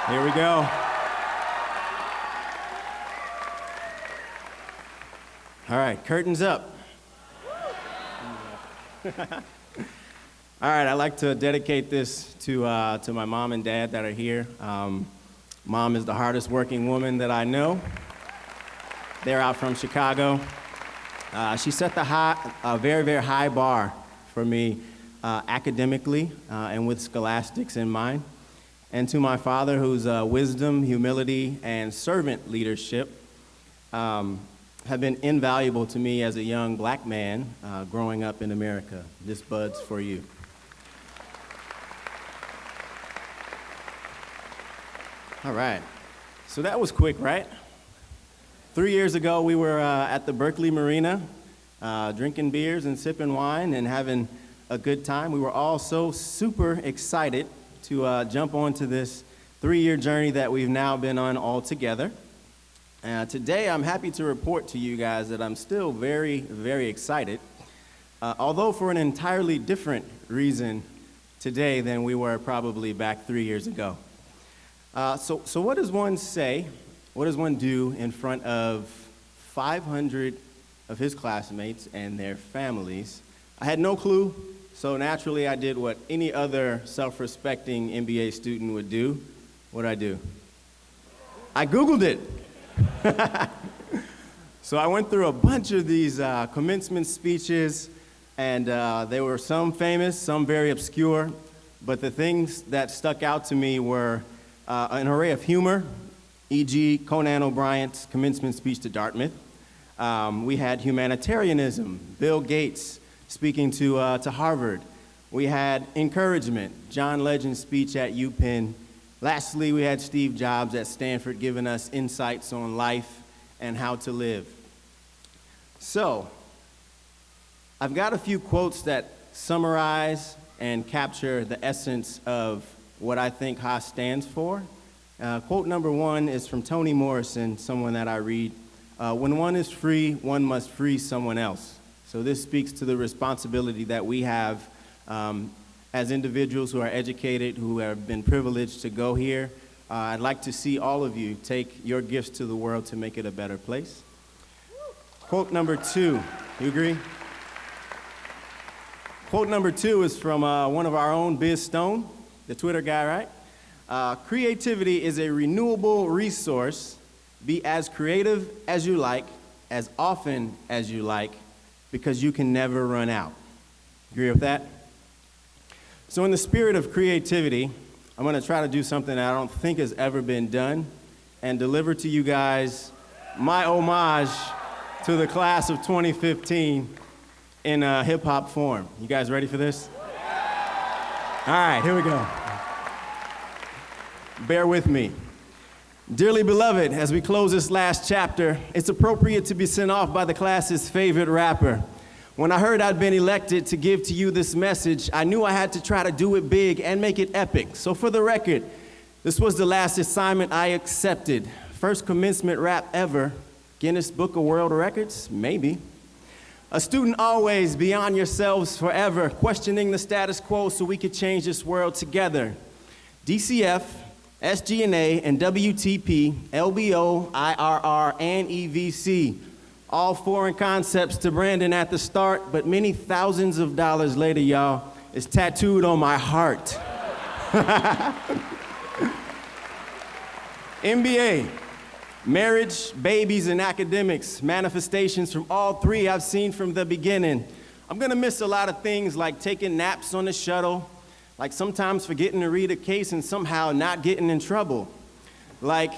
Here we go. All right, curtains up. All right, I'd like to dedicate this to my mom and dad that are here. Mom is the hardest working woman that I know. They're out from Chicago. She set a very, very high bar for me academically and with scholastics in mind. And to my father, whose wisdom, humility, and servant leadership have been invaluable to me as a young black man growing up in America. This bud's for you. All right, so that was quick, right? 3 years ago, we were at the Berkeley Marina, drinking beers and sipping wine and having a good time. We were all so super excited to jump onto this 3-year journey that we've now been on all together. Today, I'm happy to report to you guys that I'm still very, very excited, although for an entirely different reason today than we were probably back 3 years ago. So what does one say, what does one do in front of 500 of his classmates and their families? I had no clue, so naturally I did what any other self-respecting MBA student would do. What'd I do? I Googled it. So I went through a bunch of these commencement speeches, and there were some famous, some very obscure, but the things that stuck out to me were an array of humor, e.g. Conan O'Brien's commencement speech to Dartmouth. We had humanitarianism, Bill Gates speaking to Harvard. We had encouragement, John Legend's speech at UPenn. Lastly, we had Steve Jobs at Stanford giving us insights on life and how to live. So, I've got a few quotes that summarize and capture the essence of what I think Haas stands for. Quote number 1 is from Toni Morrison, someone that I read. When one is free, one must free someone else. So this speaks to the responsibility that we have as individuals who are educated, who have been privileged to go here. I'd like to see all of you take your gifts to the world to make it a better place. Quote number 2, you agree? Quote number 2 is from one of our own, Biz Stone, the Twitter guy, right? Creativity is a renewable resource. Be as creative as you like, as often as you like, because you can never run out. Agree with that? So in the spirit of creativity, I'm going to try to do something that I don't think has ever been done and deliver to you guys my homage to the class of 2015 in hip-hop form. You guys ready for this? All right, here we go. Bear with me. Dearly beloved, as we close this last chapter, it's appropriate to be sent off by the class's favorite rapper. When I heard I'd been elected to give to you this message, I knew I had to try to do it big and make it epic. So for the record, this was the last assignment I accepted. First commencement rap ever. Guinness Book of World Records? Maybe. A student always, beyond yourselves forever, questioning the status quo so we could change this world together. DCF, SG&A, and WTP, LBO, IRR, and EVC. All foreign concepts to Brandon at the start, but many thousands of dollars later, y'all, it's tattooed on my heart. MBA, marriage, babies, and academics, manifestations from all three I've seen from the beginning. I'm gonna miss a lot of things like taking naps on the shuttle, like sometimes forgetting to read a case and somehow not getting in trouble, like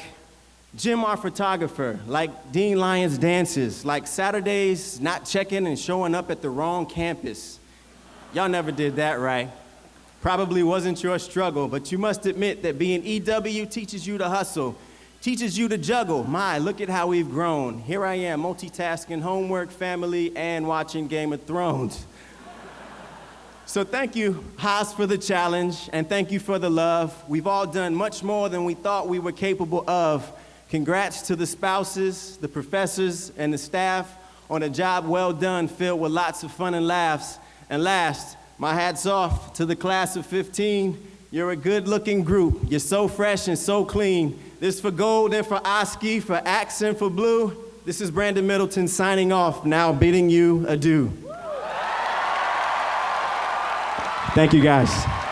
Jim, our photographer, like Dean Lyons' dances, like Saturdays not checking and showing up at the wrong campus. Y'all never did that, right? Probably wasn't your struggle, but you must admit that being EW teaches you to hustle, teaches you to juggle. My, look at how we've grown. Here I am, multitasking homework, family, and watching Game of Thrones. So thank you, Haas, for the challenge, and thank you for the love. We've all done much more than we thought we were capable of. Congrats to the spouses, the professors, and the staff on a job well done, filled with lots of fun and laughs. And last, my hat's off to the class of 15. You're a good-looking group. You're so fresh and so clean. This for gold and for Oski, for Axe and for blue. This is Brandon Middleton signing off, now bidding you adieu. Thank you, guys.